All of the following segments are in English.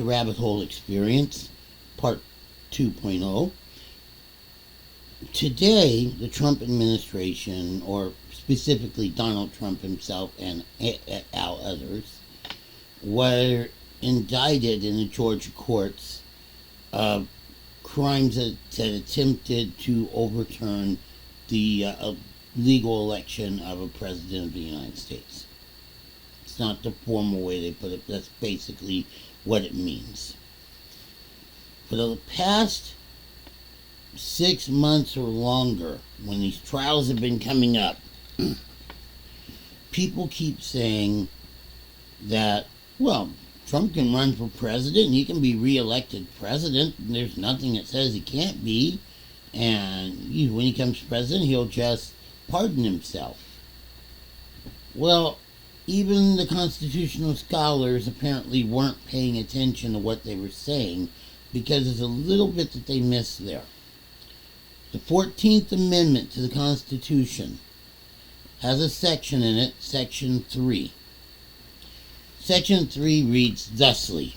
to Rabbit Hole Experience, Part 2.0. Today, the Trump administration, or specifically Donald Trump himself and others, were indicted in the Georgia courts of crimes that attempted to overturn the legal election of a president of the United States. It's not the formal way they put it, but that's basically what it means. For the past 6 months or longer, when these trials have been coming up, people keep saying that, well, Trump can run for president and he can be reelected president, and there's nothing that says he can't be, and when he comes president he'll just pardon himself. Well, even the constitutional scholars apparently weren't paying attention to what they were saying, because there's a little bit that they missed there. The 14th Amendment to the Constitution has a section in it, Section 3. Section 3 reads thusly: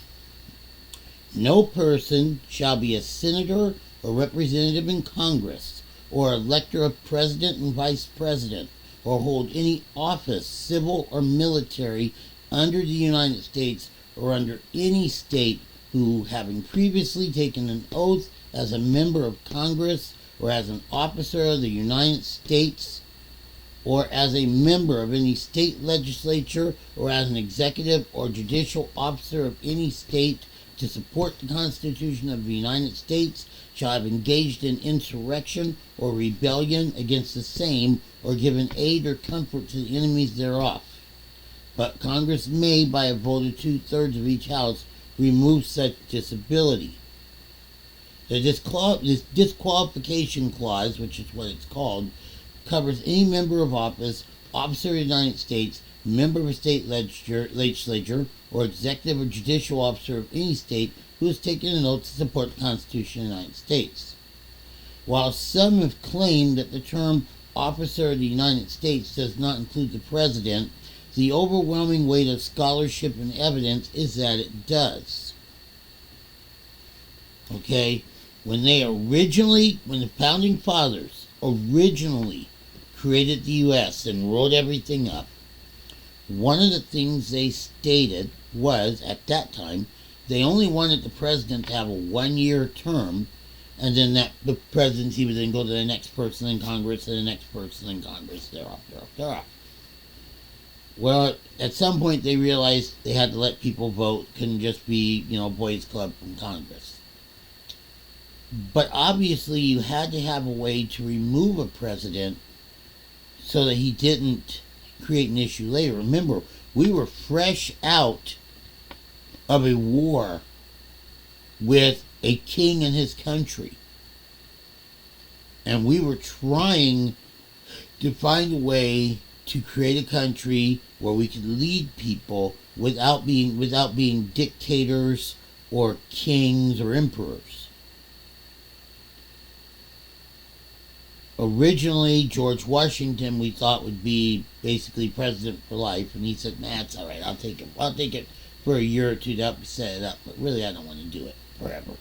"No person shall be a senator or representative in Congress, or elector of president and vice president, or hold any office, civil or military, under the United States or under any state, who, having previously taken an oath as a member of Congress, or as an officer of the United States, or as a member of any state legislature, or as an executive or judicial officer of any state, to support the Constitution of the United States, shall have engaged in insurrection or rebellion against the same, or given aid or comfort to the enemies thereof. But Congress may, by a vote of 2/3 of each house, remove such disability." The disqualification clause, which is what it's called, covers any member of office, officer of the United States, member of a state legislature, or executive or judicial officer of any state who has taken an oath to support the Constitution of the United States. While some have claimed that the term officer of the United States does not include the president, the overwhelming weight of scholarship and evidence is that it does. Okay? When the Founding Fathers originally created the U.S. and wrote everything up, one of the things they stated was, at that time, they only wanted the president to have a 1-year term, and then the presidency would then go to the next person in Congress, and the next person in Congress, thereof. Well, at some point they realized they had to let people vote. Couldn't just be, boys club from Congress. But obviously you had to have a way to remove a president so that he didn't create an issue later. Remember, we were fresh out of a war with a king and his country. And we were trying to find a way to create a country where we could lead people without being dictators or kings or emperors. Originally, George Washington, we thought, would be basically president for life, and he said, "Nah, it's all right. I'll take it for a year or two to help set it up, but really I don't want to do it forever."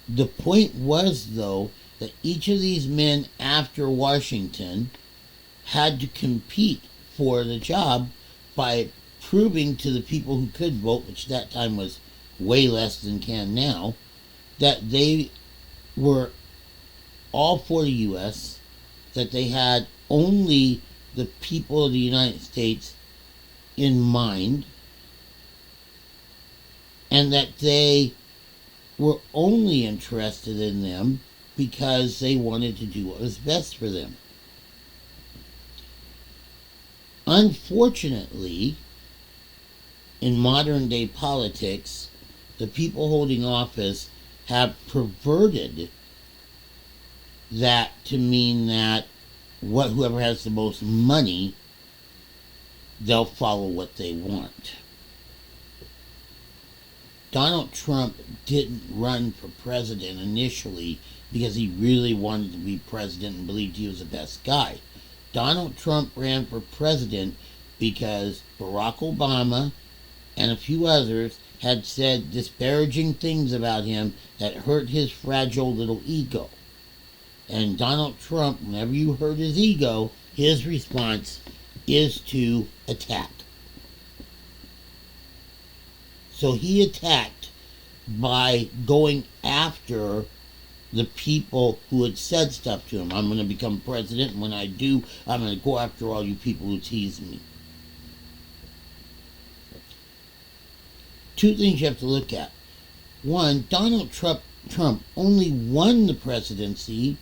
The point was, though, that each of these men after Washington had to compete for the job by proving to the people who could vote, which at that time was way less than can now, that they were all for the U.S., that they had only the people of the United States in mind, and that they were only interested in them because they wanted to do what was best for them. Unfortunately, in modern day politics, the people holding office have perverted that to mean that whoever has the most money, they'll follow what they want. Donald Trump didn't run for president initially because he really wanted to be president and believed he was the best guy. Donald Trump ran for president because Barack Obama and a few others had said disparaging things about him that hurt his fragile little ego. And Donald Trump, whenever you hurt his ego, his response is to attack. So he attacked by going after the people who had said stuff to him. I'm going to become president, and when I do, I'm going to go after all you people who tease me. Two things you have to look at. One, Donald Trump only won the presidency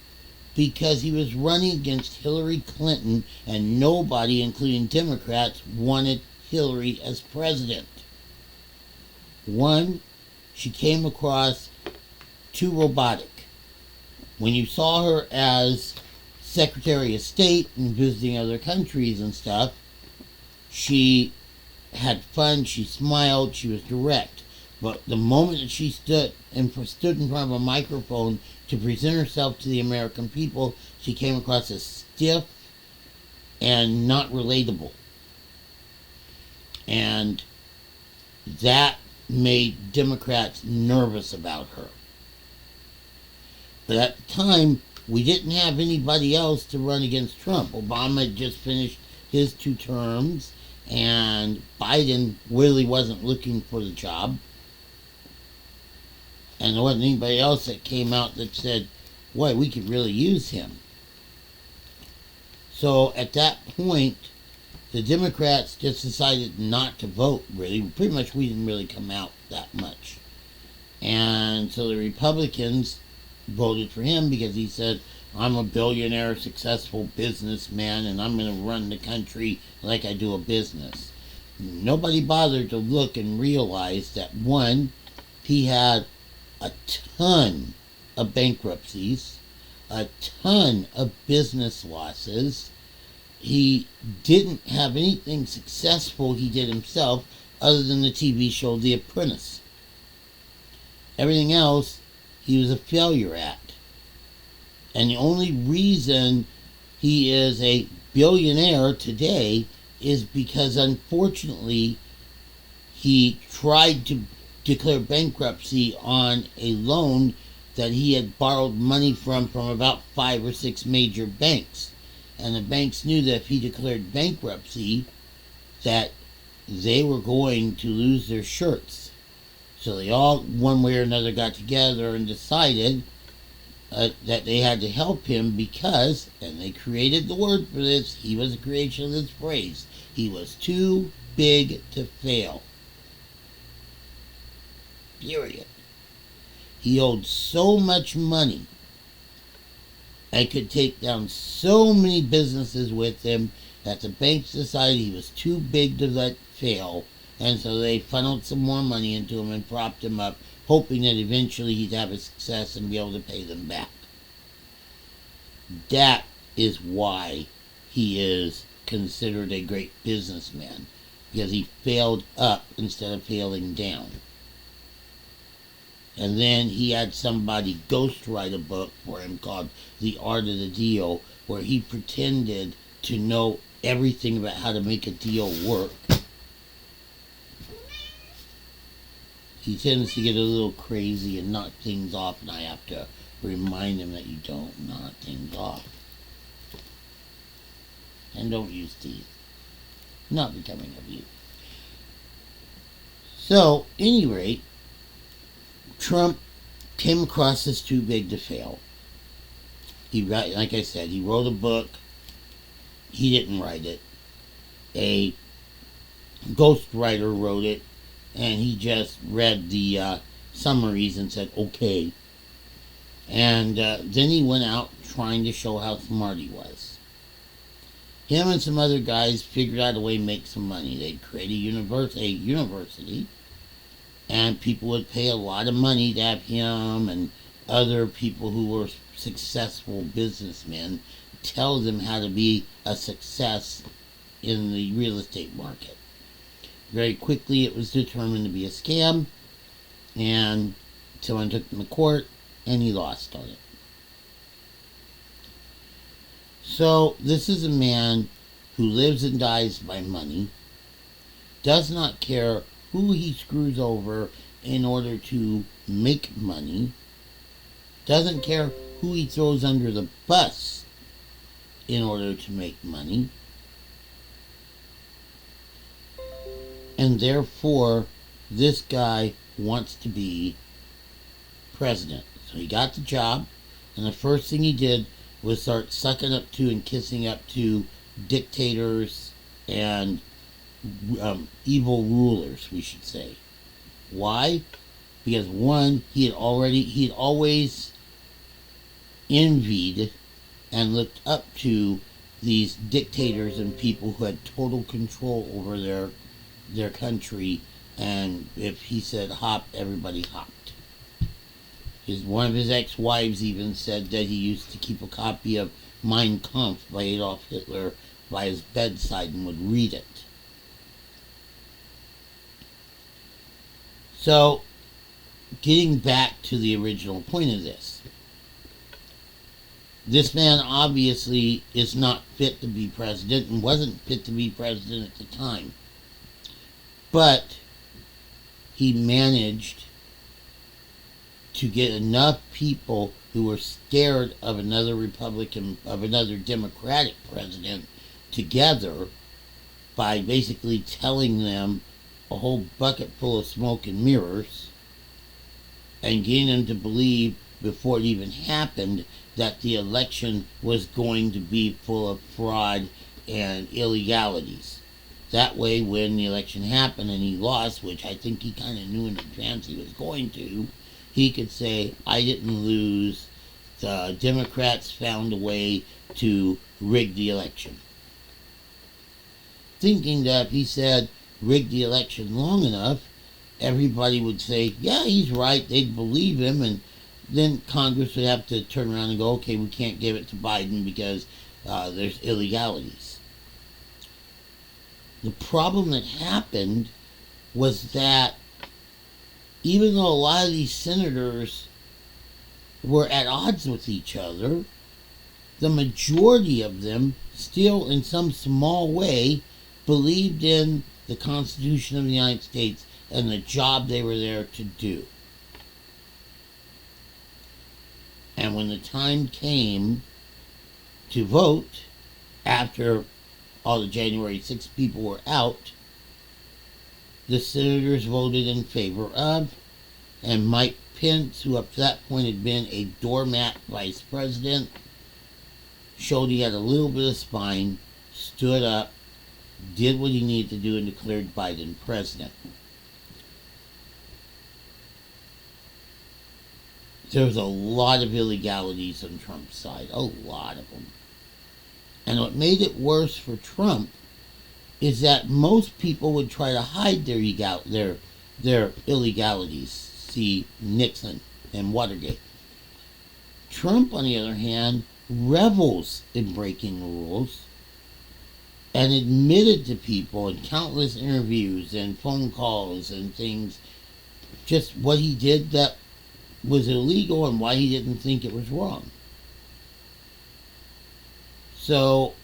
because he was running against Hillary Clinton, and nobody, including Democrats, wanted Hillary as president. One, she came across too robotic. When you saw her as Secretary of State and visiting other countries and stuff, she had fun, she smiled, she was direct. But the moment that she stood in front of a microphone to present herself to the American people, she came across as stiff and not relatable. And that made Democrats nervous about her. But at the time, we didn't have anybody else to run against Trump. Obama had just finished his 2 terms, and Biden really wasn't looking for the job. And there wasn't anybody else that came out that said, boy, we could really use him. So at that point, the Democrats just decided not to vote, really. Pretty much we didn't really come out that much. And so the Republicans voted for him because he said, I'm a billionaire, successful businessman, and I'm going to run the country like I do a business. Nobody bothered to look and realize that, one, he had a ton of bankruptcies, a ton of business losses. He didn't have anything successful he did himself other than the TV show The Apprentice. Everything else he was a failure at. And the only reason he is a billionaire today is because, unfortunately, he tried to declare bankruptcy on a loan that he had borrowed money from about 5 or 6 major banks. And the banks knew that if he declared bankruptcy, that they were going to lose their shirts. So they all, one way or another, got together and decided that they had to help him because, and they created the word for this, he was a creation of this phrase, he was too big to fail. Period. He owed so much money and could take down so many businesses with him that the banks decided he was too big to let fail, and so they funneled some more money into him and propped him up, hoping that eventually he'd have a success and be able to pay them back. That is why he is considered a great businessman, because he failed up instead of failing down. And then he had somebody ghostwrite a book for him called The Art of the Deal, where he pretended to know everything about how to make a deal work. He tends to get a little crazy and knock things off, and I have to remind him that you don't knock things off. And don't use teeth. Not becoming of you. So, at any rate, Trump came across as too big to fail. Like I said, he wrote a book. He didn't write it. A ghostwriter wrote it, and he just read the summaries and said, okay. And then he went out trying to show how smart he was. Him and some other guys figured out a way to make some money. They'd create a university, and people would pay a lot of money to have him and other people who were successful businessmen tell them how to be a success in the real estate market. Very quickly it was determined to be a scam, and someone took him to court, and he lost on it. So this is a man who lives and dies by money, does not care who he screws over in order to make money, doesn't care who he throws under the bus in order to make money, and therefore this guy wants to be president. So he got the job, and the first thing he did was start sucking up to and kissing up to dictators and evil rulers, we should say. Why? Because one, he'd always envied and looked up to these dictators and people who had total control over their country, and if he said hop, everybody hopped. One of his ex-wives even said that he used to keep a copy of Mein Kampf by Adolf Hitler by his bedside and would read it. So, getting back to the original point of this man obviously is not fit to be president and wasn't fit to be president at the time. But he managed to get enough people who were scared of another Democratic president together by basically telling them a whole bucket full of smoke and mirrors and getting them to believe before it even happened that the election was going to be full of fraud and illegalities. That way, when the election happened and he lost, which I think he kind of knew in advance he was going to, he could say, I didn't lose. The Democrats found a way to rig the election. Thinking that if he said rig the election long enough, everybody would say, yeah, he's right. They'd believe him, and then Congress would have to turn around and go, okay, we can't give it to Biden because there's illegalities. The problem that happened was that even though a lot of these senators were at odds with each other, the majority of them still, in some small way, believed in the Constitution of the United States and the job they were there to do. And when the time came to vote, after all the January 6th people were out, the senators voted in favor of, and Mike Pence, who up to that point had been a doormat vice president, showed he had a little bit of spine, stood up, did what he needed to do, and declared Biden president. There was a lot of illegalities on Trump's side, a lot of them. And what made it worse for Trump is that most people would try to hide their illegalities. See Nixon and Watergate. Trump, on the other hand, revels in breaking rules and admitted to people in countless interviews and phone calls and things just what he did that was illegal and why he didn't think it was wrong. So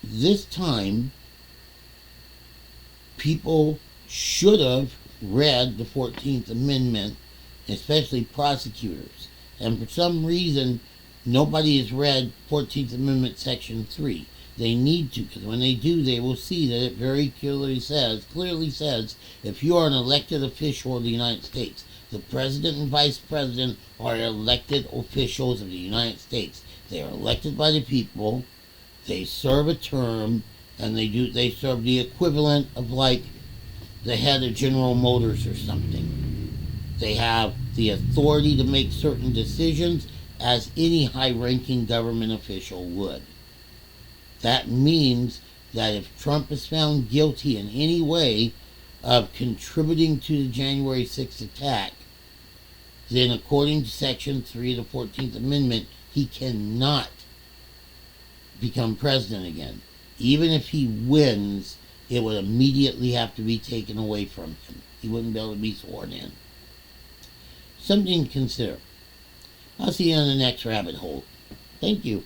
this time, people should have read the 14th Amendment, especially prosecutors. And for some reason, nobody has read 14th Amendment Section 3. They need to, because when they do, they will see that it very clearly says, if you are an elected official of the United States, the president and vice president are elected officials of the United States. They are elected by the people. They serve a term, and they serve the equivalent of like the head of General Motors or something. They have the authority to make certain decisions as any high-ranking government official would. That means that if Trump is found guilty in any way of contributing to the January 6th attack, then according to Section 3 of the 14th Amendment, he cannot become president again. Even if he wins, it would immediately have to be taken away from him. He wouldn't be able to be sworn in. Something to consider. I'll see you on the next rabbit hole. Thank you.